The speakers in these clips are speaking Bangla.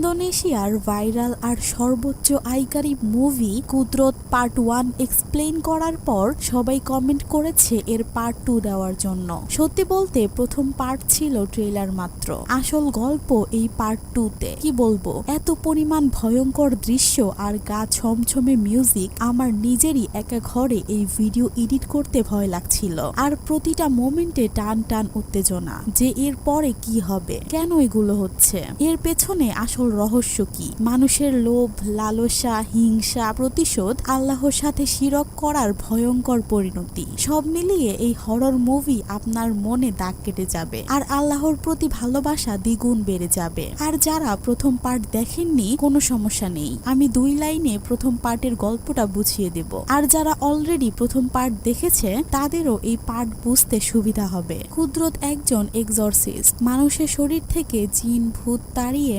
ইন্দোনেশিয়ার ভাইরাল আর সর্বোচ্চ আয়কারী মুভি কুদরত পার্ট 1 এক্সপ্লেইন করার পর সবাই কমেন্ট করেছে এর পার্ট 2 দেওয়ার জন্য। সত্যি বলতে প্রথম পার্ট ছিল ট্রেলার মাত্র, আসল গল্প এই পার্ট 2 তে। কি বলবো, এত পরিমাণ ভয়ঙ্কর দৃশ্য আর গা ছমছমে মিউজিক, আমার নিজেরই একা ঘরে এই ভিডিও এডিট করতে ভয় লাগছিল। আর প্রতিটা মোমেন্টে টান টান উত্তেজনা যে এর পরে কি হবে, কেন এগুলো হচ্ছে, এর পেছনে আসল রহস্য কি, মানুষের লোভ, লালসা, হিংসা, প্রতিশোধ, আল্লাহর সাথে শিরক করার ভয়ঙ্কর পরিণতি, সব মিলিয়ে এই হরর মুভি আপনার মনে দাগ কেটে যাবে আর আল্লাহর প্রতি ভালোবাসা দ্বিগুণ বেড়ে যাবে। আর যারা প্রথম পার্ট দেখেননি কোনো সমস্যা নেই, আমি 2 লাইনে প্রথম পার্টের গল্পটা বুঝিয়ে দেব। আর যারা অলরেডি প্রথম পার্ট দেখেছে তাদেরও এই পার্ট বুঝতে সুবিধা হবে। কুদরত একজন এক্সরসিস্ট, মানুষের শরীর থেকে জিন ভূত তাড়িয়ে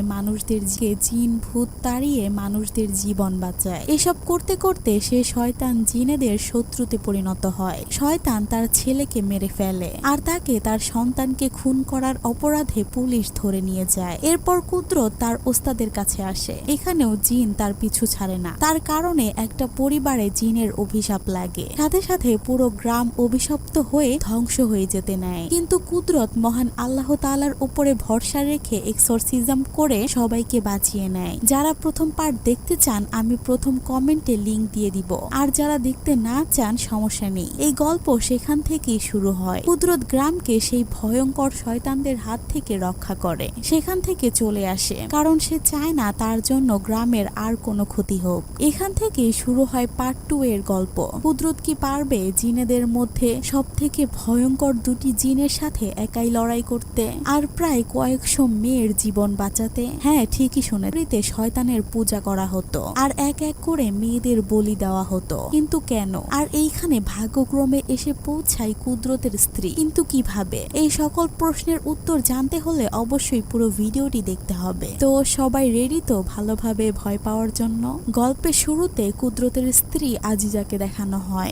মানুষদের জীবন বাঁচায়। এসব করতে করতে সে শয়তান জিনেদের শত্রুতে পরিণত হয়। শয়তান তার ছেলেকে মেরে ফেলে আর তাকে তার সন্তানকে খুন করার অপরাধে পুলিশ ধরে নিয়ে যায়। এরপর কুদরত তার ওস্তাদের কাছে আসে। এখানেও জিন তার পিছু ছাড়ে না, তার কারণে একটা পরিবারে জিনের অভিশাপ লাগে, সাথে সাথে পুরো গ্রাম অভিশপ্ত হয়ে ধ্বংস হয়ে যেতে নেয়। কিন্তু কুদরত মহান আল্লাহ তাআলার উপরে ভরসা রেখে এক্সরসিজম করে সবাইকে বাঁচিয়ে নেয়। যারা প্রথম পার্ট দেখতে চান আমি প্রথম কমেন্টে লিংক দিয়ে দিব, আর যারা দেখতে না চান সমস্যা নেই, এই গল্প সেখান থেকেই শুরু হয়। কুদরত গ্রামকে সেই ভয়ঙ্কর শয়তানদের হাত থেকে রক্ষা করে, সেখান থেকে চলে আসে, কারণ সে চায় না তার জন্য গ্রামের আর কোনো ক্ষতি হোক। এখান থেকেই শুরু হয় পার্ট 2 এর গল্প। কুদরত কি পারবে জিনেদের মধ্যে সব থেকে ভয়ঙ্কর 2টি জিনের সাথে একাই লড়াই করতে আর প্রায় কয়েকশো মেয়ের জীবন বাঁচাতে? হ্যাঁ, ঠিকই শুনে, শয়তানের পূজা করা হতো আর এক এক করে মেয়েদের বলি দেওয়া হতো। কিন্তু কেন? আর এইখানে ভাগ্যক্রমে এসে পৌঁছায় কুদরতের স্ত্রী, কিন্তু কিভাবে? এই সকল প্রশ্নের উত্তর জানতে হলে অবশ্যই পুরো ভিডিওটি দেখতে হবে। তো সবাই রেডি তো ভালোভাবে ভয় পাওয়ার জন্য? গল্পের শুরুতে কুদরতের স্ত্রী আজিজাকে দেখানো হয়।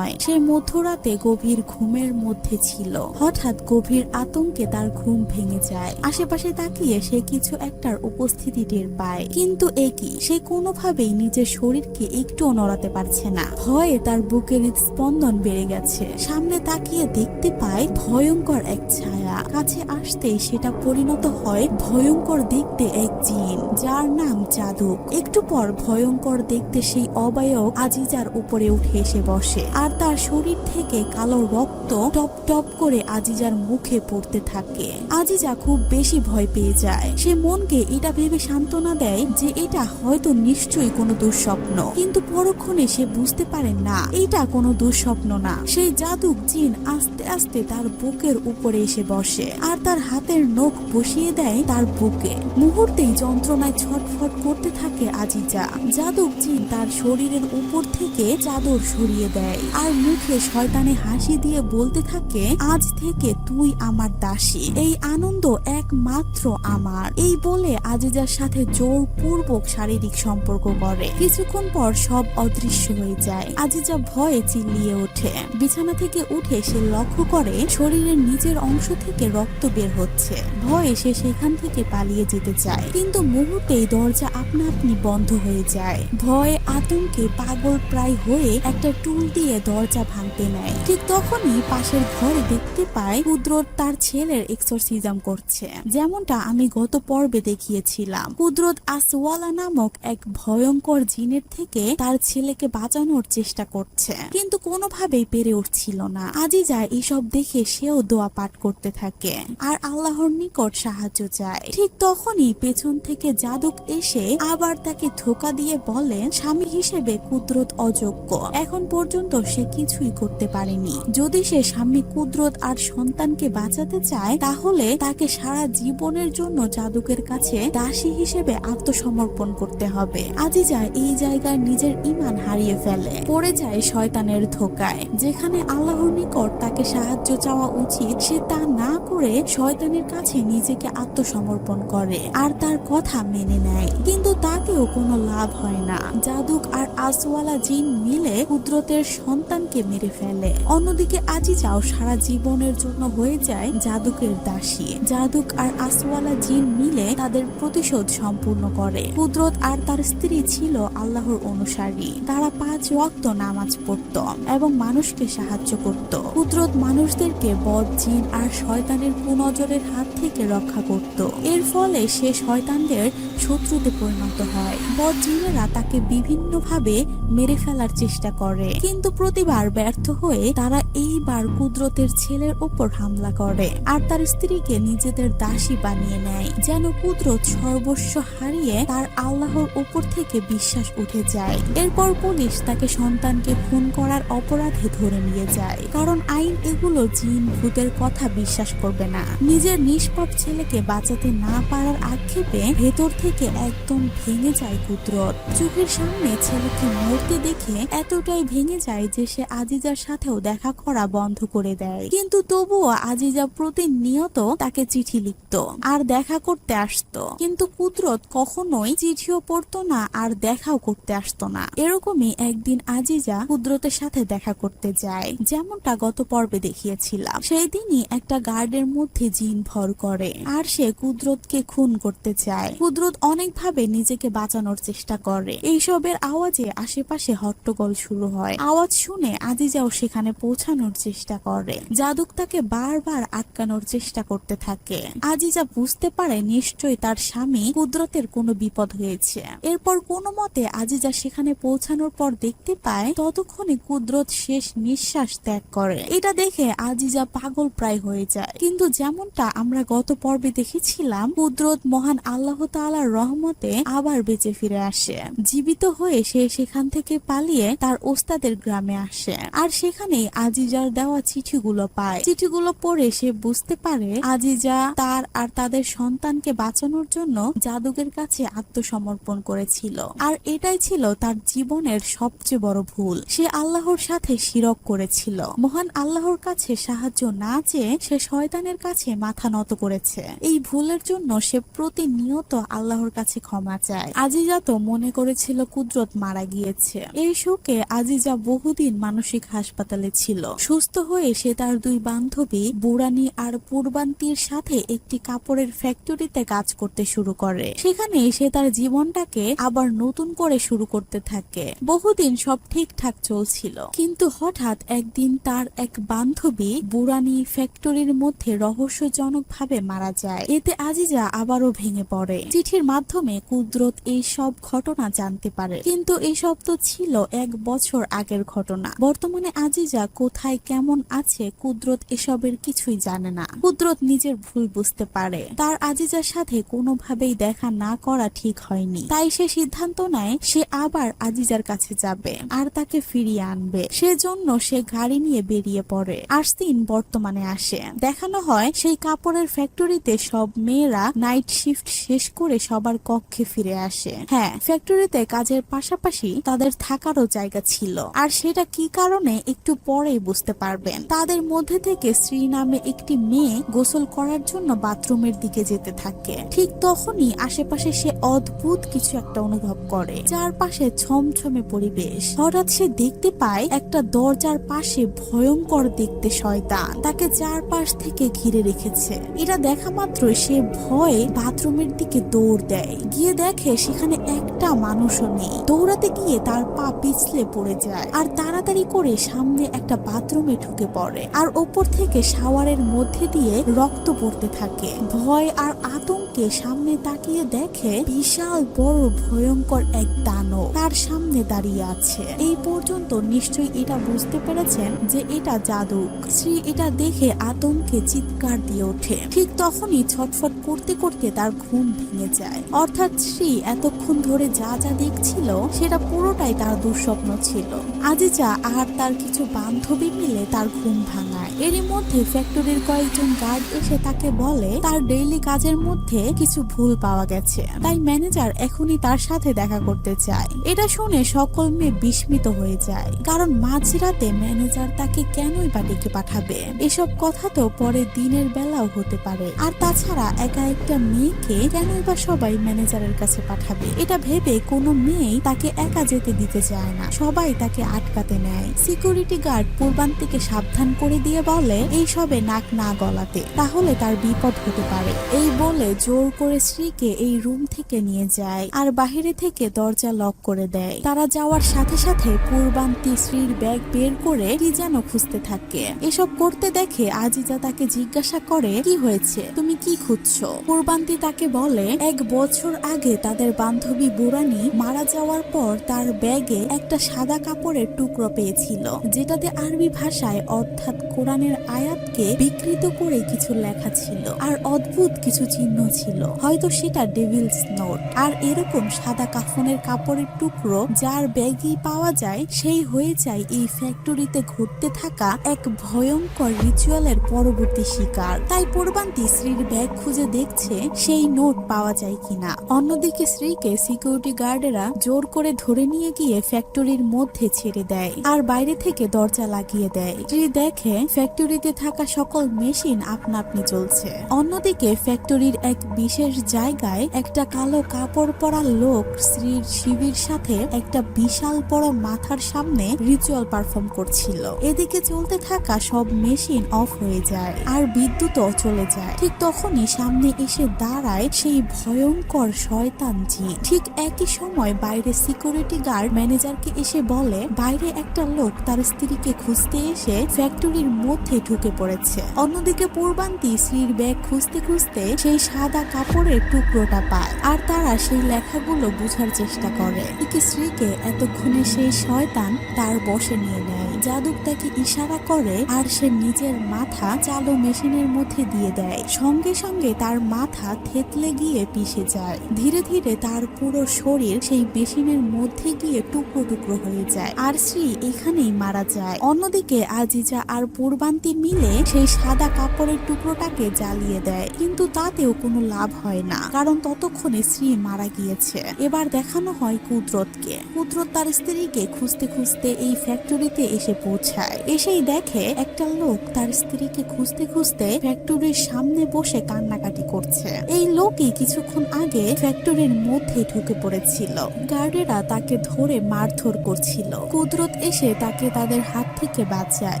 সে মধ্যরাতে গভীর ঘুমের মধ্যে ছিল। হঠাৎ গভীর আতঙ্কে তার ঘুম ভেঙে যায়। আশেপাশে তাকিয়ে সে কিছু একটার উপস্থিতি টের পায়, কিন্তু একই, সে কোনোভাবেই নিজের শরীরকে একটুও নড়াতে পারছে না। ভয়ে তার বুকের স্পন্দন বেড়ে গেছে। সামনে তাকিয়ে দেখতে পায় ভয়ঙ্কর এক ছায়া। কাছে আসতেই সেটা পরিণত হয় ভয়ঙ্কর দেখতে এক জিন, যার নাম জাদুক। একটু পর ভয়ঙ্কর দেখতে সেই অবায়ক আজিজার উপরে উঠে এসে বসে, আর তার শরীর থেকে কালো রক্ত টপ টপ করে আজিজার মুখে পড়তে থাকে। আজিজা খুব বেশি ভয় পেয়ে যায়। সে মনকে এটা ভেবে সান্ত্বনা দেয় যে এটা হয়তো নিশ্চয়ই কোনো দুঃস্বপ্ন, কিন্তু পরক্ষণে সে বুঝতে পারে না, এটা কোনো দুঃস্বপ্ন না। সেই জাদুক জিন আস্তে আস্তে তার বুকের উপরে এসে বসে আর তার হাতের নখ বসিয়ে দেয় তার বুকে। মুহূর্তেই যন্ত্রণায় ছটফট করতে থাকে আজিজা। জাদুক জিন তার শরীরের উপর থেকে চাদর সরিয়ে দেয় আর মুখে শয়তানে হাসি দিয়ে বলতে থাকে, আজ থেকে তুই আমার দাসী, এই আনন্দ একমাত্র আমার। এই বলে আজিজার সাথে জোরপূর্বক শারীরিক সম্পর্ক করে। কিছুক্ষণ পর সব অদৃশ্য হয়ে যায়। আজিজা ভয়ে চিল্লিয়ে ওঠে। বিছানা থেকে উঠে সে লক্ষ্য করে শরীরের নিচের অংশ থেকে রক্ত বের হচ্ছে। ভয়ে সে সেখান থেকে পালিয়ে যেতে চায়, কিন্তু মুহূর্তেই দরজা আপনা আপনি বন্ধ হয়ে যায়। ভয়ে আতঙ্কে পাগল প্রায় হয়ে একটা টুল দিয়ে দরজা ভাঙতে নেয়। ঠিক তখনই পাশের ঘরে দেখতে পায় কুদরত তার ছেলের এক্সরসিজম করছে, যেমনটা আমি গত পর্বে দেখিয়েছিলাম। কুদরত আসওয়ালা নামক এক ভয়ঙ্কর জিনের থেকে তার ছেলেকে বাঁচানোর চেষ্টা করছে, কিন্তু কোনোভাবেই পেরে উঠছিল না। আজিজা এসব দেখে সেও দোয়া পাঠ করতে থাকে আর আল্লাহর নিকট সাহায্য চায়। ঠিক তখনই পেছন থেকে জাদুক এসে আবার তাকে ধোঁকা দিয়ে বলেন, স্বামী হিসেবে কুদরত অযোগ্য, এখন পর্যন্ত সে কিছুই করতে পারেনি। যদি সে স্বামী কুদরত আর সন্তানকে বাঁচাতে চায় তাহলে তাকে সারা জীবনের জন্য জাদুকের কাছে দাসী হিসেবে আত্মসমর্পণ করতে হবে। আজিজা এই জায়গায় নিজের ঈমান হারিয়ে ফেলে, পড়ে যায় শয়তানের ধোঁকায়। যেখানে আল্লাহর নিকট তাকে সাহায্য চাওয়া উচিত, সে তা না করে শয়তানের কাছে নিজেকে আত্মসমর্পণ করে আর তার কথা মেনে নেয়, কিন্তু তাতেও কোনো লাভ হয় না। জাদুক আর আসওয়ালা জিন মিলে কুদরতের সন্তানকে মেরে ফেলে। অন্যদিকে আজিজাও সারা জীবনের জন্য হয়ে যায় জাদুকের দাসী। জাদুক আর আসওয়ালা জিন মিলে তাদের প্রতিশোধ সম্পূর্ণ করে। কুদরত আর তার স্ত্রী ছিল আল্লাহর অনুসারী। তারা 5 ওয়াক্ত নামাজ পড়ত এবং মানুষকে সাহায্য করত। কুদরত মানুষদেরকে বদ জিন আর শয়তানের কুনজরের হাত থেকে রক্ষা করত। এর ফলে সে শয়তানদের শত্রুতে পরিণত হয়। বদ জিনেরা তাকে বিভিন্নভাবে মেরে ফেলার চেষ্টা করে, কিন্তু প্রতিবার ব্যর্থ হয়ে তারা এইবার কুদরতের ছেলের উপর হামলা করে আর তার স্ত্রীকে নিজেদের দাসী বানিয়ে নেয়, যেন কুদরত সর্বস্ব হারিয়ে তার আল্লাহর উপর থেকে বিশ্বাস উঠে যায়। এরপর পুলিশ তাকে সন্তানকে খুন করার অপরাধে ধরে নিয়ে যায়, কারণ আইন এগুলো জিন ভূতের কথা বিশ্বাস করবে না। নিজের নিষ্পাপ ছেলেকে বাঁচাতে না পারার আক্ষেপে ভেতর থেকে একদম ভেঙে যায় কুদরত। চোখের সামনে ছেলেকে মরতে দেখে এতটাই ভেঙে যায় যে সে আজিজার সাথেও দেখা করা বন্ধ করে দেয়। কিন্তু তবুও আজিজা প্রতিনিয়ত তাকে চিঠি লিখত আর দেখা করতে আসতো, কিন্তু কুদরত কখনোই চিঠিও পড়তো না আর দেখাও করতে আসতো না। এরকমই একদিন আজিজা কুদরতের সাথে দেখা করতে যায়, যেমনটা গত পর্বে দেখিয়েছিলাম। সেই দিনই একটা গার্ডের মধ্যে জিন ভর করে আর সে কুদরতকে খুন করতে চায়। কুদরত অনেকভাবে নিজেকে বাঁচানোর চেষ্টা করে। এইসবের আওয়াজে আশেপাশে হট্টগোল শুরু হয়। আওয়াজ শুনে আজিজাও সেখানে পৌঁছানোর চেষ্টা করে। জাদুক তাকে বারবার আটকানোর চেষ্টা করতে থাকে। আজিজা বুঝতে পারে নিশ্চয়ই তার স্বামী কুদরতের কোনো বিপদ হয়েছে। এরপর কোনো মতে আজিজা সেখানে পৌঁছানোর পর দেখতে পায় ততক্ষণে কুদরত শেষ নিঃশ্বাস ত্যাগ করে। এটা দেখে আজিজা পাগল প্রায় হয়ে যায়, কিন্তু যেমনটা আমরা গত পর্বে দেখেছিলাম, কুদরত মহান আল্লাহ তাআলার রহমতে আবার বেঁচে ফিরে আসে। জীবিত হয়ে সে সেখান থেকে পালিয়ে তার ওস্তাদের গ্রামে আসে আর সেখানেই আজিজার দেওয়া চিঠিগুলো পায়। চিঠিগুলো পড়ে সে বুঝতে পারে আজিজা তার আর তাদের সন্তানকে বাঁচানোর জন্য জাদুকের কাছে আত্মসমর্পণ করেছিল, আর এটাই ছিল তার জীবনের সবচেয়ে বড় ভুল। সে আল্লাহর সাথে শিরক করেছিল। মহান আল্লাহর কাছে সাহায্য না চেয়ে সে শয়তানের কাছে মাথা নত করেছে। এই ভুলের জন্য সে প্রতিনিয়ত আল্লাহর কাছে ক্ষমা চায়। আজিজা তো মনে করেছিল কুদরত মারা গিয়েছে। এই শোকে আজিজা বহুদিন মানসিক হাসপাতালে ছিল। সুস্থ হয়ে সে তার 2 বান্ধবী বুড়ানি আর পূর্বান্তির সাথে একটি কাপড়ের ফ্যাক্টরিতে কাজ করতে শুরু করে। সেখানে সে তার জীবনটাকে আবার নতুন করে শুরু করতে থাকে। বহুদিন সব ঠিকঠাক চলছিল, কিন্তু হঠাৎ একদিন তার এক বান্ধবী বুড়ানি ফ্যাক্টরির মধ্যে রহস্যজনক ভাবে মারা যায়। এতে আজিজা আবারও ভেঙে পড়ে। চিঠির মাধ্যমে কুদরত এই সব ঘটনা জানতে পারে, কিন্তু এই সব তো ছিল 1 বছর আগের ঘটনা। বর্তমানে আজিজা কোথায় কেমন আছে কুদরত এসবের কিছুই জানে না। কুদরত নিজের ভুল বুঝতে পারে। তার আজিজার সাথে কোনোভাবেই দেখা না করা ঠিক হয়নি, তাই সে সিদ্ধান্ত নেয় সে আবার আজিজার কাছে যাবে আর তাকে ফিরিয়ে আনবে। সেজন্য সে গাড়ি নিয়ে বেরিয়ে পড়ে। আর সিন বর্তমানে আসে। দেখানো হয় সেই কাপড়ের ফ্যাক্টরিতে সব মেয়েরা নাইট শিফট শেষ করে সবার কক্ষে ফিরে আসে। হ্যাঁ, ফ্যাক্টরিতে কাজের পাশাপাশি তাদের থাকারও জায়গা ছিল, আর সেটা কি কারণে একটু পরেই বুঝতে পারবেন। তাদের মধ্যে থেকে শ্রী নামে একটি মেয়ে গোসল করার জন্য বাথরুমের দিকে যেতে থাকে। ঠিক তখনই আশেপাশে সে অদ্ভুত কিছু একটা অনুভব করে। চারপাশে ছমছমে পরিবেশ। হঠাৎ সে দেখতে পায় একটা দরজার পাশে ভয়ঙ্কর দেখতে শয়তান তাকে চারপাশ থেকে ঘিরে রেখেছে। এটা দেখা মাত্রই সে ভয়ে বাথরুমের দিকে দৌড় দেয়। গিয়ে দেখে সেখানে একটা মানুষও নেই। দৌড়াতে গিয়ে তার পা পিছলে পড়ে যায় আর তাড়াতাড়ি করে সামনে একটা বাথরুমে ঢুকে পড়ে, আর ওপর থেকে শাওয়ারের মধ্যে দিয়ে রক্ত পড়তে থাকে। ভয় আর আতঙ্কে সামনে তাকিয়ে দেখে বিশাল বড় ভয়ঙ্কর এক দানব তার সামনে দাঁড়িয়ে আছে। এই পর্যন্ত নিশ্চয়ই এটা বুঝতে পেরেছেন যে এটা জাদুক। শ্রী এটা দেখে আতঙ্কে চিৎকার দিয়ে ওঠে। ঠিক তখনই ছটফট করতে করতে তার ঘুম ভেঙে যায়। অর্থাৎ শ্রী এতক্ষণ ধরে যা যা দেখছিল সেটা পুরোটাই তার দুঃস্বপ্ন ছিল। আজিজা আর তার কিছু বান্ধবী মিলে তার ঘুম ভাঙায়। এরই মধ্যে ফ্যাক্টরির কয়েকজন গার্ড এসে তাকে বলে তার ডেইলি কাজের মধ্যে কিছু ভুল পাওয়া গেছে, তাই ম্যানেজার এখনই তার সাথে দেখা করতে চায়। এটা শুনে সকল মেয়ে বিস্মিত হয়ে যায়, কারণ মাঝরাতে ম্যানেজার তাকে কেনই বা ডেকে পাঠাবে। এসব কথা তো পরে দিনের বেলাও হতে পারে, আর তাছাড়া একা একটা মেয়েকে কেনই বা সবাই ম্যানেজারের কাছে পাঠাবে। এটা ভেবে কোনো মেয়েই তাকে একা যেতে দিতে চায় না, সবাই তাকে আটকাতে নেয়। সিকিউরিটি গার্ড পূর্বান্তিকে সাবধান করে দিয়ে বলে এই সবে নাক না গলাতে, তাহলে তার বিপদ হতে পারে। এই বলে জোর করে শ্রীকে এই রুম থেকে নিয়ে যায় আর বাহিরে থেকে দরজা লক করে দেয়। তারা যাওয়ার সাথে সাথে পূর্বান্তি শ্রীর ব্যাগ বের করে কি যেন খুঁজতে থাকে। এসব করতে দেখে আজিজা তাকে জিজ্ঞাসা করে কি হয়েছে, তুমি কি খুঁজছো? পূর্বান্তি তাকে বলে 1 বছর আগে তাদের বান্ধবী বুড়ানি মারা যাওয়ার পর তার ব্যাগে একটা সাদা কাপড়ের টুকরো পেয়েছিল, যেটাতে আরবি ভাষায় অর্থাৎ কোরআনের আয়াতকে বিকৃত করে কিছু লেখা ছিল আর অদ্ভুত কিছু চিহ্ন ছিল। হয়তো সেটা ডেভিলস নোট। আর এরকম সাদা কাফনের কাপড়ের টুকরো যার ব্যাগই পাওয়া যায় সেই হয়ে যায় এই ফ্যাক্টরিতে ঘটতে থাকা এক ভয়ঙ্কর রিচুয়ালের পরবর্তী শিকার। তাই পূর্বান্তি শ্রীর ব্যাগ খুঁজে দেখছে সেই নোট পাওয়া যায় কিনা। অন্যদিকে শ্রীকে সিকিউরিটি গার্ডেরা জোর করে ধরে নিয়ে গিয়ে ফ্যাক্টরির মধ্যে ছেড়ে দেয় আর বাইরে থেকে দরজা লাগিয়ে দেয়। শ্রী দেখে ফ্যাক্টরিতে থাকা সকল মেশিন আপনা আপনি চলছে। অন্যদিকে ফ্যাক্টরির এক বিশেষ জায়গায় একটা কালো কাপড় পরা লোক শ্রীর শিবির সাথে একটা বিশাল বড় মাথার সামনে রিচুয়াল পারফর্ম করছিল। এদিকে চলতে থাকা সব মেশিন অফ হয়ে যায় আর বিদ্যুৎও চলে যায়। ঠিক তখনই সামনে এসে দাঁড়ায় সেই ভয়ঙ্কর শয়তান জিন। ঠিক একই সময় বাইরে সিকিউরিটি গার্ড ম্যানেজারকে এসে বলে বাইরে একটা লোক তার স্ত্রীকে খুঁজতে এসে ফ্যাক্টরির মধ্যে ঢুকে পড়েছে। অন্যদিকে পূর্বান্তি শ্রীর ব্যাগ খুঁজতে খুঁজতে সেই সাদা কাপড়ের টুকরোটা পায় আর তারা সেই লেখাগুলো বোঝার চেষ্টা করে। এদিকে শ্রীকে এতক্ষণে সেই শয়তান তার বশে নিয়ে নেয়। জাদুক তাকে ইশারা করে আর সে নিজের মাথা চালু মেশিনের মধ্যে দিয়ে দেয়। সঙ্গে সঙ্গে তার মাথা থেতলে গিয়ে পিষে যায়। ধীরে ধীরে তার পুরো শরীর সেই মেশিনের মধ্যে গিয়ে টুকরো টুকরো হয়ে যায় আর শ্রী এখানেই মারা যায়। অন্যদিকে আজিজা আর পূর্বান্তি মিলে সেই সাদা কাপড়ের টুকরোটাকে জ্বালিয়ে দেয়, কিন্তু তাতেও কোনো লাভ হয় না, কারণ ততক্ষণে শ্রী মারা গিয়েছে। এবার দেখানো হয় কুদরতকে। কুদরত তার স্ত্রীকে খুঁজতে খুঁজতে এই ফ্যাক্টরিতে এসে পৌঁছায়। এসেই দেখে একটা লোক তার স্ত্রীকে খুঁজতে খুঁজতে ফ্যাক্টরির সামনে বসে কান্নাকাটি করছে। এই লোকই কিছুক্ষণ আগে ফ্যাক্টরির মধ্যে ঢুকে পড়েছিল। গার্ডেরা তাকে ধরে মারধর করছিল। কুদরত এসে তাকে তাদের হাত থেকে বাঁচায়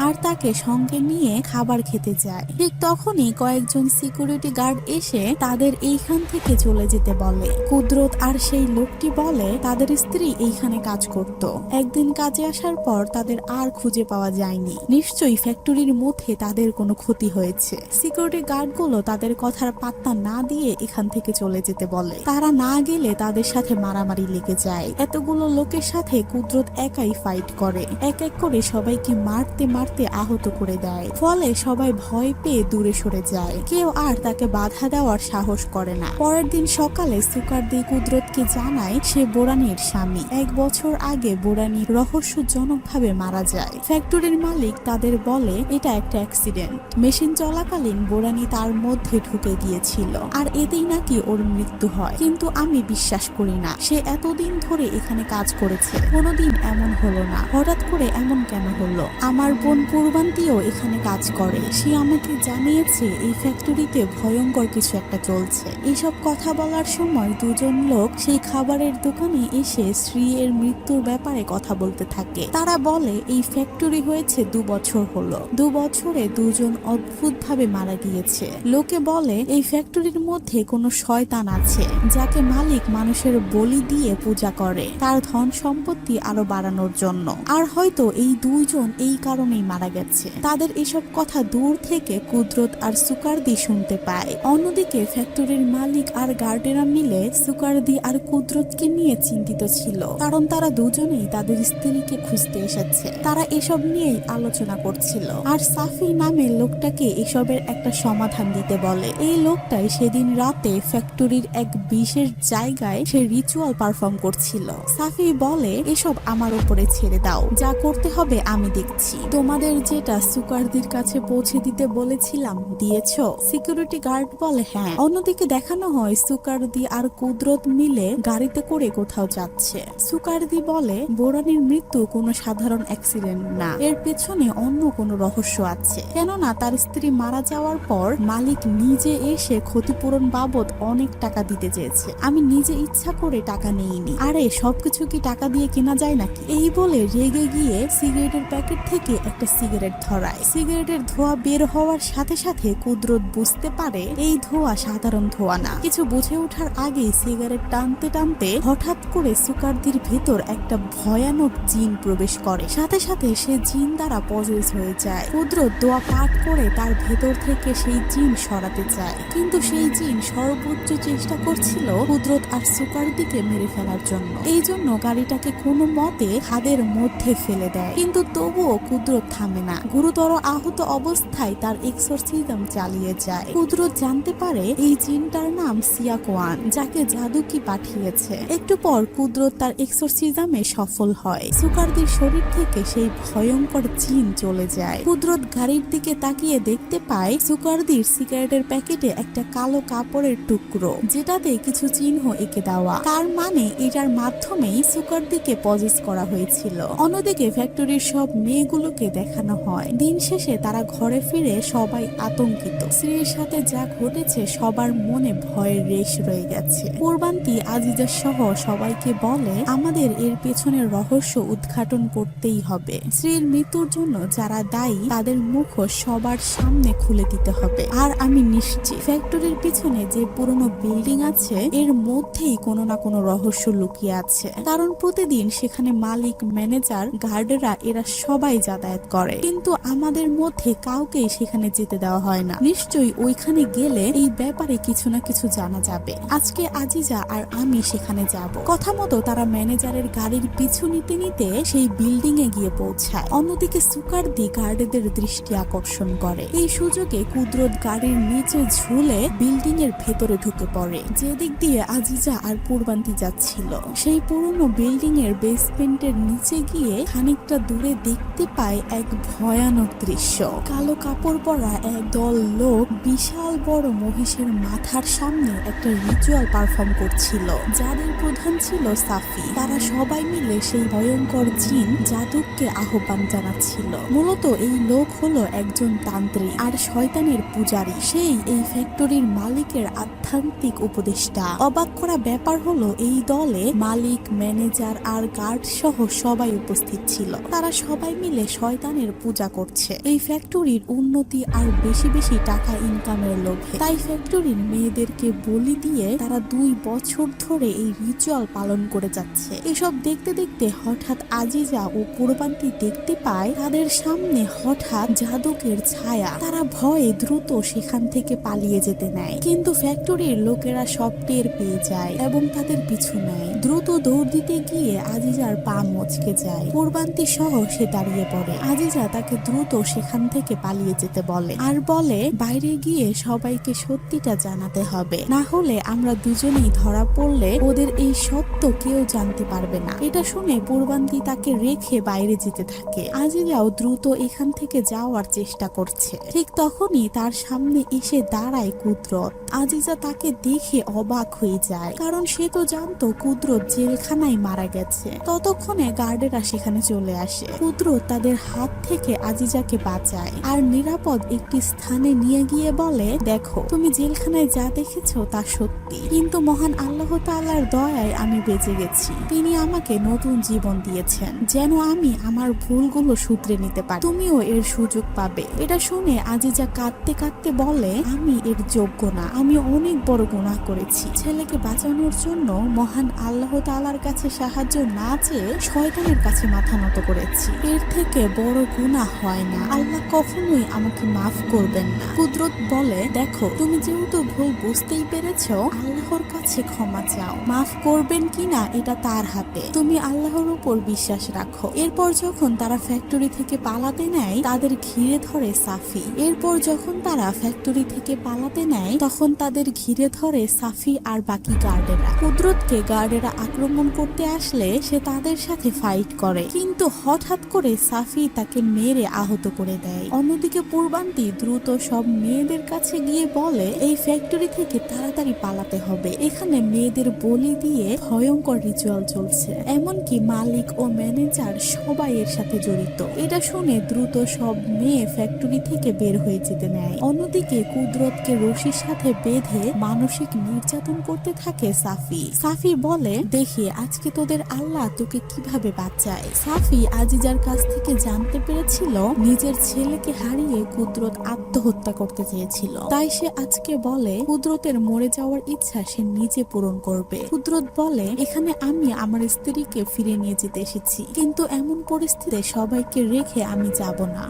আর তাকে সঙ্গে নিয়ে খাবার খেতে যায়। ঠিক তখনই কয়েকজন সিকিউরিটি গার্ড এসে তাদের এইখান থেকে চলে যেতে বলে। কুদরত আর সেই লোকটি বলে তাদের স্ত্রী এইখানে কাজ করত। একদিন কাজে আসার পর তাদের আর খুঁজে পাওয়া যায়নি। নিশ্চয়ই ফ্যাক্টরির মধ্যে তাদের কোনো ক্ষতি হয়েছে। সিকিউরিটি গার্ডগুলো তাদের কথার পাত্তা না দিয়ে এখান থেকে চলে যেতে বলে। তারা না গেলে তাদের সাথে মারামারি লেগে যায়। এতগুলো লোকের সাথে কুদরত একাই ফাইট করে। এক এক করে সবাইকে মারতে মারতে আহত করে দেয়। ফলে সবাই ভয় পেয়ে দূরে সরে যায়। কেউ আর তাকে বাধা দেওয়ার সাহস করে না। পরের দিন সকালে সুকারদি কুদরতকে জানায় সে বোরানির স্বামী। 1 বছর আগে বোরানি রহস্যজনকভাবে মারা যায়। ফ্যাক্টরির মালিক তাদের বলে এটা একটা অ্যাক্সিডেন্ট। মেশিন চলাকালীন বোরানি তার মধ্যে ঢুকে গিয়েছিল আর এতেই নাকি ওর মৃত্যু হয়। কিন্তু আমি বিশ্বাস করি না। সে এতদিন ধরে এখানে কাজ করেছে, কোনোদিন এমন হলো না। হঠাৎ করে এমন কেন হলো? আমার বোন পূর্বান্তিও এখানে কাজ করে। সে আমাকে জানিয়েছে এই ফ্যাক্টরিতে ভয়ঙ্কর কিছু একটা চলছে। এইসব কথা বলার সময় দুজন লোক সেই খাবারের দোকানে এসে শ্রী এর মৃত্যুর ব্যাপারে কথা বলতে থাকে। তারা বলে এই ফ্যাক্টরি হয়েছে 2 বছর হলো। 2 বছরে দুজন অদ্ভুত ভাবে মারা গিয়েছে। লোকে বলে এই ফ্যাক্টরির মধ্যে কোনো শয়তান আছে যাকে মালিক মানুষের বলি দিয়ে পূজা করে তার ধন সম্পত্তি আরো বাড়ানোর জন্য। আর হয়তো এই দুইজন এই কারণেই মারা গেছে। তাদের এসব কথা দূর থেকে কুদরত আর সুকারদি শুনতে পায়। অন্যদিকে ফ্যাক্টরির মালিক আর গার্ডেরা মিলে সুকারদি আর কুদরতকে নিয়ে চিন্তিত ছিল, কারণ তারা দুজনেই তাদের স্ত্রীকে খুঁজতে এসেছে। তারা এসব নিয়েই আলোচনা করছিল। আর সাফি নামে লোকটাকে এসবের একটা সমাধান দিতে বলে। এই লোকটাই সেদিন রাতে ফ্যাক্টরির এক বিশেষ জায়গায় সে রিচুয়াল পারফর্ম করছিল। সাফি বলে, এসব আমার উপরে ছেড়ে দাও, যা করতে হবে আমি দেখছি। তোমাদের যেটা সুকারদির কাছে পৌঁছে দিতে বলেছিলাম দিয়েছো? সিকিউরিটি গার্ড বলে হ্যাঁ। অন্যদিকে দেখানো হয় সুকারদি আর কুদরত মিলে গাড়িতে করে কোথাও যাচ্ছে। সুকারদি বলে, বোরানির মৃত্যু কোনো সাধারণ অ্যাক্সিডেন্ট না, এর পেছনে অন্য কোনো রহস্য আছে। কেননা তার স্ত্রী মারা যাওয়ার পর মালিক নিজে এসে ক্ষতিপূরণ বাবদ অনেক টাকা দিতে চেয়েছে। আমি নিজে ইচ্ছা করে টাকা নেইনি। আরে সবকিছু কি টাকা দিয়ে কেনা যায় নাকি? এই বলে রেগে গিয়ে সিগারেটের প্যাকেট থেকে একটা সিগারেট ধরায়। সিগারেটের ধোঁয়া বের হওয়ার সাথে সাথে কুদরত বুঝতে পারে এই ধোঁয়া সাধারণ ধোঁয়া না। কিছু বুঝে ওঠার আগেই সিগারেট টানতে টানতে হঠাৎ করে সুকারদির ভেতর একটা ভয়ানক জিন প্রবেশ করে। সাথে সাথে সে জিন দ্বারা পজেস হয়ে যায়। কুদরত দোয়া পাঠ করে তার ভেতর থেকে সেই জিন সরাতে চায়, কিন্তু সেই জিন সর্বোচ্চ চেষ্টা করছিল কুদরত আর সুকারদিকে মেরে ফেলার জন্য। এই জন্য গাড়িটাকে কোনো মতে খাদের মধ্যে ফেলে দেয়, কিন্তু তবুও কুদরত থামে না। গুরুতর আহত অবস্থায় তার এক্সরসিজম চালিয়ে যায়। কুদরত জানতে পারে এই জিনটার নাম সিয়াকোয়ান, যাকে জাদুকি পাঠিয়েছে। একটু পর কুদরত তার এক্সরসিজমে সফল হয়। সুকারদির শরীর থেকে সেই ভয়ঙ্কর জিন চলে যায়। কুদরত গাড়ির দিকে তাকিয়ে দেখতে পায় সুকারদির সিগারেটের প্যাকেটে একটা কালো কাপড়ের টুকরো, যেটাতে কিছু চিহ্ন এঁকে দেওয়া। তার মানে এটার মাধ্যমেই সুকারদিকে পজেস করা হয়েছিল। অন্যদিকে ফ্যাক্টরির সব মেয়েগুলোকে দেখানো হয়। দিন শেষে তারা ঘরে ফিরে সবাই আতঙ্কিত। স্ত্রীর সাথে যা ঘটেছে সবার মনে ভয়ের রেশ রয়ে গেছে। পূর্বান্তি আজিজা সহ সবাইকে বলে, আমাদের এর পেছনের রহস্য উদ্ঘাটন করতেই হবে। স্ত্রীর মৃত্যুর জন্য যারা দায়ী তাদের মুখও সবার সামনে খুলে দিতে হবে। আর আমি নিশ্চিত ফ্যাক্টরির পিছনে যে পুরনো বিল্ডিং আছে এর মধ্যেই কোনো না কোনো রহস্য লুকিয়ে আছে। কারণ প্রতিদিন সেখানে মালিক, ম্যানেজার, গার্ডেরা এরা সবাই যাতায়াত করে, কিন্তু আমাদের মধ্যে কাউকেই সেখানে যেতে দেওয়া হয় না। নিশ্চয়ই ওইখানে গেলে এই ব্যাপারে কিছু না কিছু জানা যাবে। আজকে আজিজা আর আমি সেখানে যাব। কথা মতো তারা ম্যানেজারের গাড়ির পিছু নিতে নিতে সেই বিল্ডিং এ গিয়ে পৌঁছায়। অন্যদিকে সুকারদি গার্ডেদের দৃষ্টি আকর্ষণ করে। এই সুযোগে কুদরত গাড়ির নিচে ঝুলে বিল্ডিং এর ভেতরে ঢুকে পড়ে, যেদিক দিয়ে আজিজা আর পূর্বান্তি যাচ্ছিল। সেই পুরনো বিল্ডিং এর বেসমেন্টের নিচে গিয়ে খানিকটা দূরে দেখতে পায় এক ভয়ানক দৃশ্য। কালো কাপড় পরা এক দল লোক বিশাল বড় মহিষের মাথার সামনে একটা রিচুয়াল পারফর্ম করছিল, যাদের প্রধান ছিল সাফি। তারা সবাই মিলে সেই ভয়ঙ্কর জিন জাদুককে আহ্বান জানাচ্ছিল। মূলত এই লোক হলো একজন তান্ত্রিক আর শয়তানের পূজারী। সেই এই ফ্যাক্টরির মালিকের আধ্যাত্মিক উপদেষ্টা। অবাক করা ব্যাপার হলো এই দলে মালিক, ম্যানেজার আর গার্ড সহ সবাই উপস্থিত ছিল। তারা সবাই মিলে শয়তানের পূজা করছে এই ফ্যাক্টরির উন্নতি আর বেশি বেশি টাকা ইনকামের লোভে। তাই ফ্যাক্টরির মেয়েদেরকে বলি দিয়ে তারা 2 বছর ধরে এই রিচুয়াল পালন করে যাচ্ছে। এসব দেখতে দেখতে হঠাৎ আজিজা ও পূর্বান্তি দেখতে পায় তাদের সামনে হঠাৎ জাদুকের ছায়া। তারা ভয়ে দ্রুত সেখান থেকে পালিয়ে যেতে নেয়, কিন্তু ফ্যাক্টরির লোকেরা সব টের পেয়ে যায় এবং তাদের পিছু নেয়। দ্রুত দৌড় দিতে গিয়ে আজিজার পা মচকে যায়। পূর্বান্তি সহ সে দাঁড়িয়ে পড়ে। আজিজা তাকে দ্রুত সেখান থেকে পালিয়ে যেতে বলে আর বলে, বাইরে গিয়ে সবাইকে সত্যিটা জানাতে হবে, না হলে আমরা দুজনেই ধরা পড়লে ওদের এই সত্য কেউ জানতে পারবে না। এটা শুনে পূর্বান্তি তাকে রেখে বাইরে যেতে থাকে। আজিজাও দ্রুত এখান থেকে যাওয়ার চেষ্টা করছে। ঠিক তখনই তার সামনে এসে দাঁড়ায় কুদরত। আজিজা তাকে দেখে অবাক হয়ে যায়, কারণ সে তো জানতো কুদরত জেলখানায় মারা গেছে। ততক্ষণে গার্ডেরা সেখানে চলে আসে। কুদরত তাদের হাত থেকে আজিজাকে বাঁচায় আর নিরাপদ একটি স্থানে নিয়ে গিয়ে বলে, দেখো তুমি জেলখানায় যা দেখেছো তা সত্যি, কিন্তু মহান আল্লাহ তাআলার দয়ায় আমি বেঁচে গেছি। তিনি আমাকে নতুন জীবন দিয়েছেন যেন আমি আমার ভুলগুলো শুধরে নিতে পারি। তুমিও এর সুযোগ পাবে। এটা শুনে আজিজা কাঁদতে কাঁদতে বলে, আমি এর যোগ্য না। আমি অনেক বড় গুনাহ করেছি। ছেলেকে বাঁচানোর জন্য মহান আল্লাহ তাআলার কাছে সাহায্য না চেয়ে শয়তানের কাছে মাথা নত করেছি। এর থেকে বড় গুনাহ হয় না। আল্লাহ কখনোই আমাকে মাফ করবেন না। কুদরত বলে, দেখো তুমি যেহেতু ভুল বুঝতেই পেরেছো, আল্লাহর কাছে ক্ষমা চাও। মাফ করবেন কিনা এটা তার হাতে। তুমি আল্লাহর উপর বিশ্বাস রাখো। এরপর যখন তারা ফ্যাক্টরি থেকে পালাতে নেয় তাদের ঘিরে ধরে সাফি। এরপর যখন তারা ফ্যাক্টরি থেকে পালাতে নেয় তখন তাদের ঘিরে ধরে সাফি আর বাকি গার্ডেরা। কুদরতকে গার্ডেরা আক্রমণ করতে আসলে সে তাদের সাথে ফাইট করে, কিন্তু হঠাৎ করে সাফি তাকে মেরে আহত করে দেয়। অন্যদিকে পূর্বান্তি দ্রুত সব মেয়েদের কাছে গিয়ে বলে এই ফ্যাক্টরি থেকে তাড়াতাড়ি পালাতে হবে, এখানে মেয়েদের বলি দিয়ে ভয়ঙ্কর রিচুয়াল চলছে, এমনকি মালিক ও ম্যানেজার সবাই এর সাথে জড়িত। এটা শুনে দ্রুত সব মেয়ে ফ্যাক্টরি থেকে বের হয়ে যেতে নেয়। অন্যদিকে কুদরতকে রশির সাথে বেঁধে মানসিক নির্যাতন করতে থাকে সাফি। সাফি বলে দেখি আজকে তোদের আল্লাহ তোকে কিভাবে বাঁচায়। সাফি আজিজার কাছ থেকে জানতে পেরেছিল নিজের ছেলেকে হারিয়ে কুদরত আত্মহত্যা করতে চেয়েছিল, তাই সে আজকে বলে কুদরতের মরে যাওয়ার ইচ্ছা সে নিজে পূরণ করবে। কুদরত বলে এখানে আমি আমার স্ত্রীকে ফিরে নিয়ে যেতে এসেছি, কিন্তু এমন পরিস্থিতিতে সবাইকে রেখে আমি যাব না,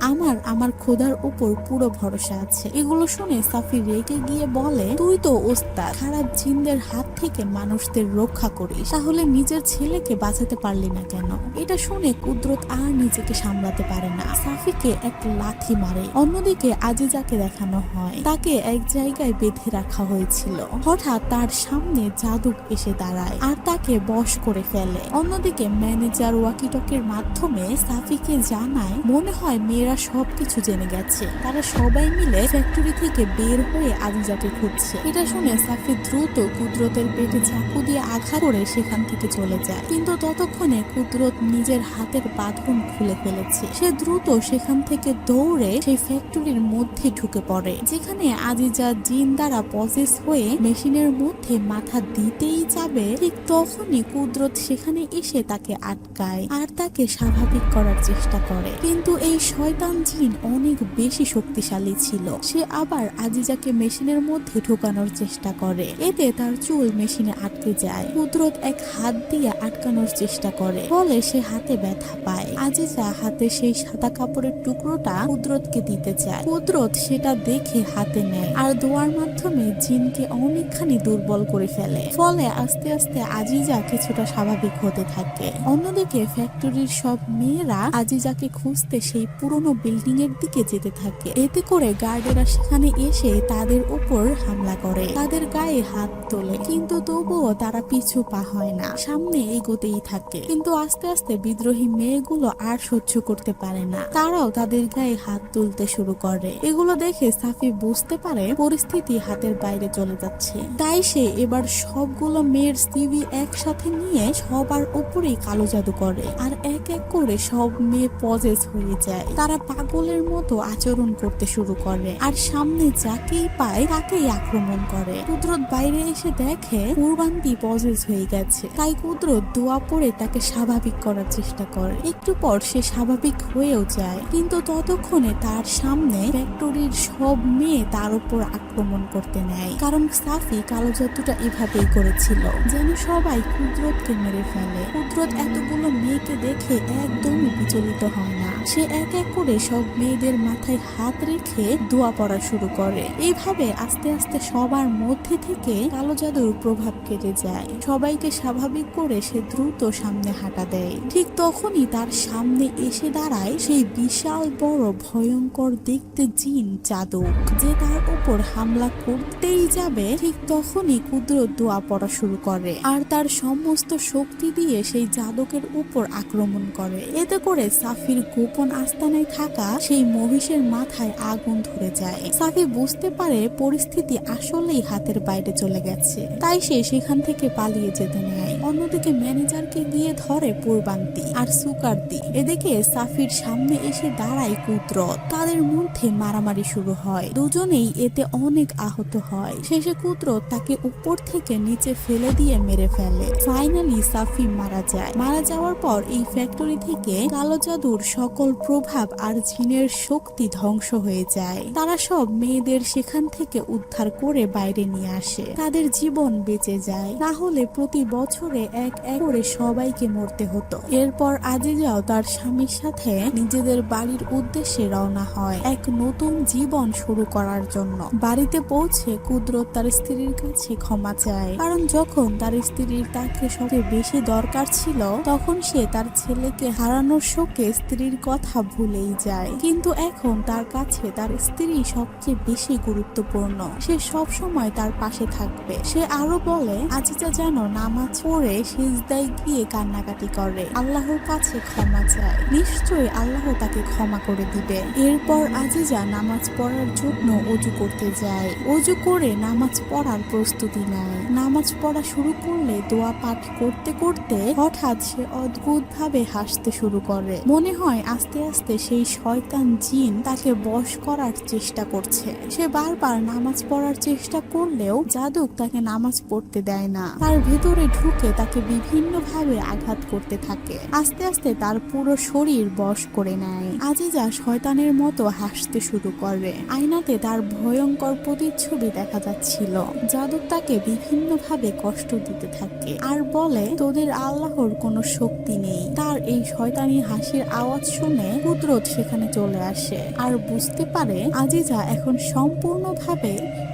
আমার খোদার উপর পুরো ভরসা আছে। এগুলো শুনে সাফি রেগে গিয়ে বলে তুই তো ওস্তাদ, খারাপ জিনদের হাত থেকে মানুষদের রক্ষা করিস, তাহলে নিজের ছেলেকে বাঁচাতে পারলি না কেন? এটা শুনে কুদরত আর নিজেকে সামলাতে পারে না, সাফিকে এক লাথি মারে। অন্যদিকে আজিজাকে দেখানো হয় তাকে এক জায়গায় বেঁধে রাখা হয়েছিল, হঠাৎ তার সামনে জাদুক এসে দাঁড়ায় আর তাকে বশ করে ফেলে। অন্যদিকে ম্যানেজার ওয়াকিটকের মাধ্যমে সাফিকে জানায় মনে হয় মেয়েরা সবকিছু জেনে গেছে, তারা সবাই মিলে ফ্যাক্টরি থেকে বের হয়ে আজিজাকে খুঁজছে। এটা শুনে সাফি দ্রুত কুদরতের পেটে চাকু দিয়ে আঘাত করে সেখান থেকে চলে যায়, কিন্তু ততক্ষণে কুদরত নিজের হাতের বাঁধন খুলে ফেলেছে। সে দ্রুত সেখান থেকে দৌড়ে সেই ফ্যাক্টরির মধ্যে ঢুকে পড়ে, যেখানে আজিজা জিন দ্বারা পজেস হয়ে মেশিনের মধ্যে মাথা দিতেই যাবে, ঠিক তখনই কুদরত সেখানে এসে তাকে আটকায় আর তাকে স্বাভাবিক করার চেষ্টা করে। কিন্তু এই শয়তান জিন অনেক বেশি শক্তিশালী ছিল, সে আবার আজিজাকে মেশিনের মধ্যে ঢোকানোর চেষ্টা করে, এতে তার চুল মেশিনে আটকে যায়। কুদরত এক হাত দিয়ে আটকানোর চেষ্টা করে, ফলে সে হাতে ব্যথা পায়। আজিজা হাতে সেই সাদা কাপড়ের টুকরোটা কুদরতকে দিতে চায়, কুদরত সেটা দেখে হাতে নেয় আর দোয়ার মাধ্যমে জিনকে অনেকখানি দুর্বল করে ফেলে, ফলে আস্তে আস্তে আজিজা কিছুটা স্বাভাবিক হতে থাকে। অন্যদিকে ফ্যাক্টরির সব মেয়েরা আজিজাকে খুঁজতে সেই পুরনো বিল্ডিং এর দিকে যেতে থাকে, এতে করে গার্ডেরা সেখানে এসে তাদের উপর হামলা করে, তাদের গায়ে হাত তোলে, কিন্তু তবুও তারা পিছু পা হয় না, সামনে এগোতেই থাকে। কিন্তু আস্তে আস্তে বিদ্রোহী মেয়েগুলো আর সহ্য করতে পারে না, তারাও তাদের গায়ে হাত তুলতে শুরু করে। এগুলো দেখে সাফি বুঝতে পারে পরিস্থিতি হাতের বাইরে চলে যাচ্ছে, তাই সে এবার সবগুলো মেয়ের সিভি একসাথে নিয়ে সবার উপরেই কালো জাদু করে আর এক এক করে সব মেয়ে পজেস হয়ে যায়। তারা পাগলের মতো আচরণ করতে শুরু করে আর সামনে যাকেই পায় তাকেই আক্রমণ করে। কুদরত বাইরে এসে দেখে পূর্বান্তি পজেস হয়ে গেছে, তাই কুদরত দোয়া পড়ে তাকে স্বাভাবিক করার চেষ্টা করে। একটু পর সে স্বাভাবিক হয়েও যায়, কিন্তু ততক্ষণে তার সামনে ফ্যাক্টরির সব মেয়ে তার উপর আক্রমণ করতে নেয়, কারণ সাফি কালো জাদুটা এভাবেই করেছিল যেন সবাই কুদরতকে মেরে ফেলে। কুদরত এতগুলো মেয়েকে দেখে একদমই বিচলিত হয় না, সে এক এক করে সব মেয়েদের মাথায় হাত রেখে দোয়া পড়া শুরু করে। এইভাবে আস্তে আস্তে সবার মধ্যে থেকে কালো জাদুর প্রভাব কেটে যায়, সবাইকে স্বাভাবিক করে সে দ্রুত সামনে হাঁটা দেয়। ঠিক তখনই তার সামনে এসে দাঁড়ায় সেই বিশাল বড় ভয়ঙ্কর দেখতে জিন জাদুক, যে তার উপর হামলা করতেই যাবে, ঠিক তখনই কুদরত দোয়া পড়া শুরু করে আর তার সমস্ত শক্তি দিয়ে সেই জাদুকের উপর আক্রমণ করে। এতে করে সাফির গোপন আস্তানায় থাকা সেই মহিষের মাথায় আগুন ধরে যায়। সাফি বুঝতে পারে পরিস্থিতি আসলেই হাতের বাইরে চলে গেছে, তাই সে সেখান থেকে পালিয়ে যেতে নেয়। অন্যদিকে ম্যানেজারকে গিয়ে ধরে পূর্বান্তি আর সুকারদি। এদিকে সাফির সামনে এসে দাঁড়ায় কুদরত, তাদের মধ্যে মারামারি শুরু হয়, দুজনেই এতে অনেক আহত হয়। শেষে কুদরত তাকে উপর থেকে নিচে ফেলে দিয়ে মেরে ফেলে। ফাইনালি সাফি মারা যায়। মারা যাওয়ার পর এই ফ্যাক্টরি থেকে কালো জাদুর সকল প্রভাব আর জিনের শক্তি ধ্বংস হয়ে যায়। তারা সব মেয়েদের সেখান থেকে উদ্ধার করে বাইরে নিয়ে আসে, তাদের জীবন বেঁচে যায়, না হলে প্রতি বছরে এক এক করে সবাইকে মরতে হতো। এরপর আজিজাও তার স্বামীর সাথে নিজেদের বাড়ির উদ্দেশ্যে রওনা হয় এক নতুন জীবন শুরু করার জন্য। বাড়িতে পৌঁছে কুদরত তার স্ত্রীর কাছে ক্ষমা চায়, কারণ যখন তার স্ত্রীর তাকে সবচেয়ে বেশি দরকার ছিল তখন সে তার ছেলেকে হারানোর শোকে স্ত্রীর কথা ভুলেই যায়, কিন্তু এখন তার কাছে তার স্ত্রী সবচেয়ে বেশি গুরুত্বপূর্ণ। সে সব সময় তার পাশে থাকবে। সে আরো বলে আজিজা যেন নামাজ পড়ে সিজদায় গিয়ে কান্নাকাটি করে, আল্লাহর কাছে ক্ষমা চায়, নিশ্চয়ই আল্লাহ তাকে ক্ষমা করে দিবে। এরপর আজিজা নামাজ পড়ার জন্য অজু করতে যায়। অজু করে নামাজ পড়ার প্রস্তুতি নেয়। নামাজ পড়া শুরু করলে দোয়া পাঠ করতে করতে হঠাৎ সে অদ্ভুত ভাবে হাসতে শুরু করে। মনে হয় আস্তে আস্তে সেই শয়তান জিন তাকে বশ করার চেষ্টা করছে। সে বারবার নামাজ পড়ার চেষ্টা করলেও জাদুক তাকে নামাজ পড়তে দেয় না। তার ভেতরে ঢুকে তাকে বিভিন্ন ভাবে আঘাত করতে থাকে। আস্তে আস্তে তার পুরো শরীর বশ করে নেয়। আজিজা শয়তানের মতো হাসতে শুরু করে। আয়নাতে তার ভয়ঙ্কর প্রতিচ্ছবি দেখা যাচ্ছিল। জাদুক তাকে বিভিন্ন ভাবে কষ্ট দিতে থাকে আর বলে তোদের আল্লাহর কোনো শক্তি নেই। তার এই শয়তানি হাসির আওয়াজ শুনে কুদরত সেখানে চলে আসে আর বুঝতে পারে আজিজা এখন সম্পূর্ণভাবে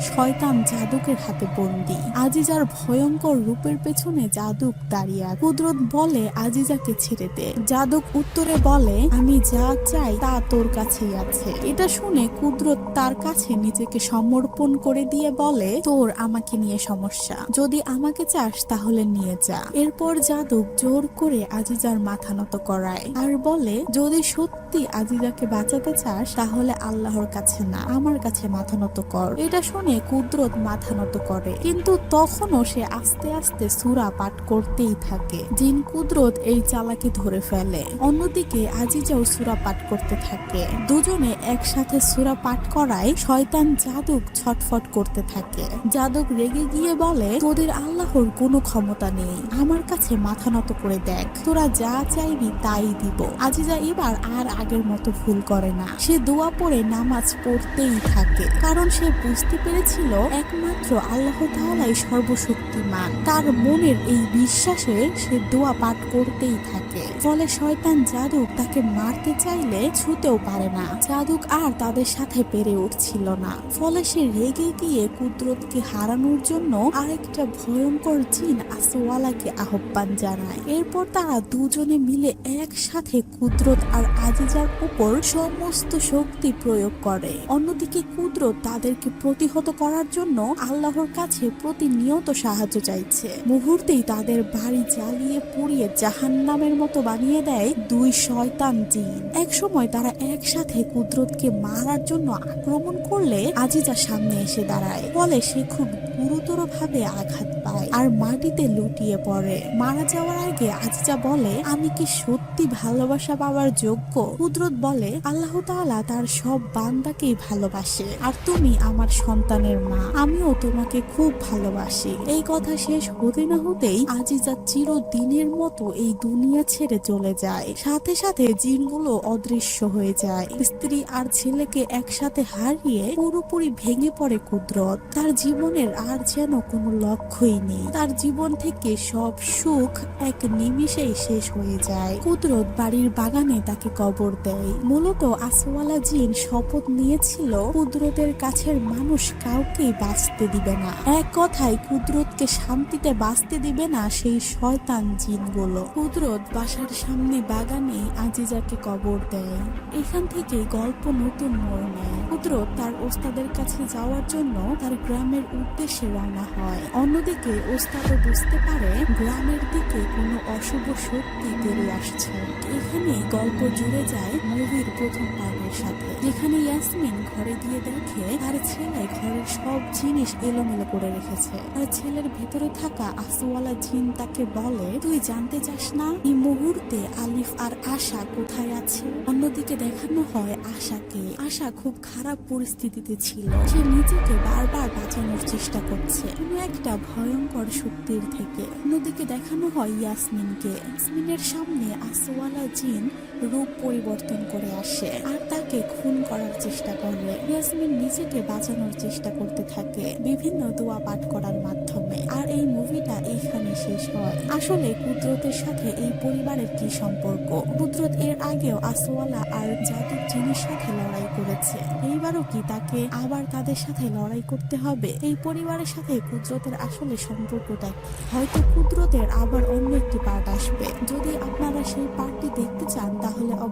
শয়তান জাদুকের হাতে বন্দী। আজিজার ভয়ঙ্কর রূপের পেছনে জাদুক দাঁড়িয়ে। কুদরত বলে আজিজাকে ছেড়ে দে। জাদুক উত্তরে বলে আমি যা চাই তা তোর কাছেই আছে। এটা শুনে কুদরত তার কাছে নিজেকে সমর্পণ করে দিয়ে বলে তোর আমাকে নিয়ে সমস্যা, যদি আমাকে চাস তাহলে নিয়ে যা। এরপর জাদুক জোর করে আজিজার মাথা নত করায় আর বলে যদি সত্যি আজিজাকে বাঁচাতে চাস তাহলে আল্লাহর কাছে না আমার কাছে মাথা নত কর। এটা শুনে কুদরত মাথা নত করে, কিন্তু তখনও সে আস্তে আস্তে সূরা পাঠ করতেই থাকে। জিন কুদরত এই চালাকি ধরে ফেলে। অন্যদিকে আজিজাও সূরা পাঠ করতে থাকে। দুজনে একসাথে সূরা পাঠ করায় শয়তান জাদুক ছটফট করতে থাকে। জাদুক রেগে গিয়ে বলে তোদের আল্লাহর কোনো ক্ষমতা নেই, আমার কাছে মাথা নত করে দেখ, তোরা যা চাইবি তাই দিব। আজিজা এবার আর আগের মতো ভুল করে না। সে দোয়া পড়ে নামাজ পড়তেই থাকে, কারণ সে বুঝতে পেরেছিল একমাত্র আল্লাহ তাআলাই সর্বশক্তিমান। তার মনের এই বিশ্বাসে সে দোয়া পাঠ করতেই থাকে। ফলে শয়তান জাদুক তাকে মারতে চাইলে ছুতেও পারে না। জাদুক আর তাদের সাথে পেরে উঠছিল না। ফলে সে রেগে গিয়ে কুদরতকে হারানোর জন্য আরেকটা ভয়ঙ্কর জিন আসওয়ালাকে আহ্বান জানায়। এরপর তারা দুজনে মিলে একসাথে কুদরত আর আজিজার উপর সমস্ত শক্তি প্রয়োগ করে। অন্যদিকে কুদরত তাদেরকে প্রতিহত করার জন্য আল্লাহর কাছে প্রতিনিয়ত সাহায্য চাইছে। মুহূর্তেই তাদের বাড়ি জ্বালিয়ে পুড়িয়ে জাহান্নামের মতো বানিয়ে দেয় দুই শয়তান জিন। এক সময় তারা একসাথে কুদরতকে মারার জন্য আক্রমণ করলে আজিজা সামনে এসে দাঁড়ায়। ফলে সে খুব গুরুতর ভাবে আঘাত পায় আর মাটিতে লুটিয়ে পড়ে। মারা যাওয়ার আগে আজিজা বলে আমি কি সত্যি ভালোবাসা পাওয়ার যোগ্য? কুদরত বলে আল্লাহ তাআলা তার সব বান্দাকেই ভালোবাসে আর তুমি আমার সন্তানের মা, আমিও তোমাকে খুব ভালোবাসি। এই কথা শেষ হতে না হতেই আজিজা চিরদিনের মতো এই দুনিয়া ছেড়ে চলে যায়। সাথে সাথে জিনগুলো অদৃশ্য হয়ে যায়। স্ত্রী আর ছেলেকে একসাথে হারিয়ে পুরোপুরি ভেঙে পড়ে কুদরত। তার জীবনের আর যেন কোনো লক্ষ্যই নেই। তার জীবন থেকে সব সুখ এক নিমিষেই শেষ হয়ে যায়। কুদরত বাড়ির বাগানে তাকে কবর দেয়। মূলত আসওয়ালা জিন শপথ নিয়েছিল কুদরতের কাছের মানুষ কাউকেই বাঁচতে দিবে না। এক কথায় কুদরতকে শান্তিতে বাঁচতে দিবে না সেই শয়তান জিনগুলো। কুদরত বাসার সামনে বাগানে আজিজাকে কবর দেয়। এখান থেকে গল্প নতুন মোড় নেয়। কুদরত তার ওস্তাদের কাছে যাওয়ার জন্য তার গ্রামের উদ্দেশ্যে রওনা হয়। অন্যদিকে ওস্তাদও বুঝতে পারে গ্রামের দিকে কোনো অশুভ শক্তি বেরিয়ে আসছে। এখানে গল্প জুড়ে যায় মুভির প্রথম পার্টের সাথে, যেখানে ইয়াসমিন ঘরে গিয়ে দেখে তার ছেলে ঘরের সব জিনিস এলোমেলো করে রেখেছে। তার ছেলের ভেতরে থাকা আসওয়ালা জিন তাকে বলে তুই জানতে চাস না এই মুহূর্তে আলিফ আর আশা কোথায় আছে? অন্যদিকে দেখানো হয় আশাকে। আশা খুব খারাপ পরিস্থিতিতে ছিল। সে নিজেকে বারবার বাঁচানোর চেষ্টা করছে কোনো একটা ভয়ঙ্কর শক্তির থেকে। অন্যদিকে দেখানো হয় ইয়াসমিনকে। ইয়াসমিনের সামনে আসওয়ালা জিন রূপ পরিবর্তন করে আসে আর তাকে খুন করার চেষ্টা করে। ইয়াসমিন নিজেকে বাঁচানোর চেষ্টা করতে থাকে বিভিন্ন দোয়া পাঠ করার মাধ্যমে। আর এই মুভিটা এইখানে শেষ হয়। আসলে কুদরতের সাথে এই পরিবারের কি সম্পর্ক? কুদরত এর আগেও আসওয়ালা আর জাদুর জিনের সাথে লড়াই করেছে। এইবারও কি তাকে আবার তাদের সাথে লড়াই করতে হবে? এই পরিবারের সাথে কুদরতের আসলে সম্পর্কটা হয়তো কুদরতের আবার অন্য একটি পার্ট আসবে। যদি আপনারা সেই পার্টটি দেখতে চান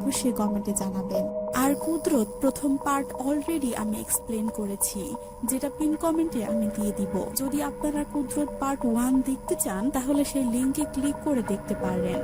অবশ্যই কমেন্টে জানাবেন। আর কুদরত প্রথম পার্ট অলরেডি আমি এক্সপ্লেন করেছি, যেটা পিন কমেন্টে আমি দিয়ে দিব। যদি আপনারা কুদরত পার্ট 1 দেখতে চান তাহলে সেই লিংকে ক্লিক করে দেখতে পারেন।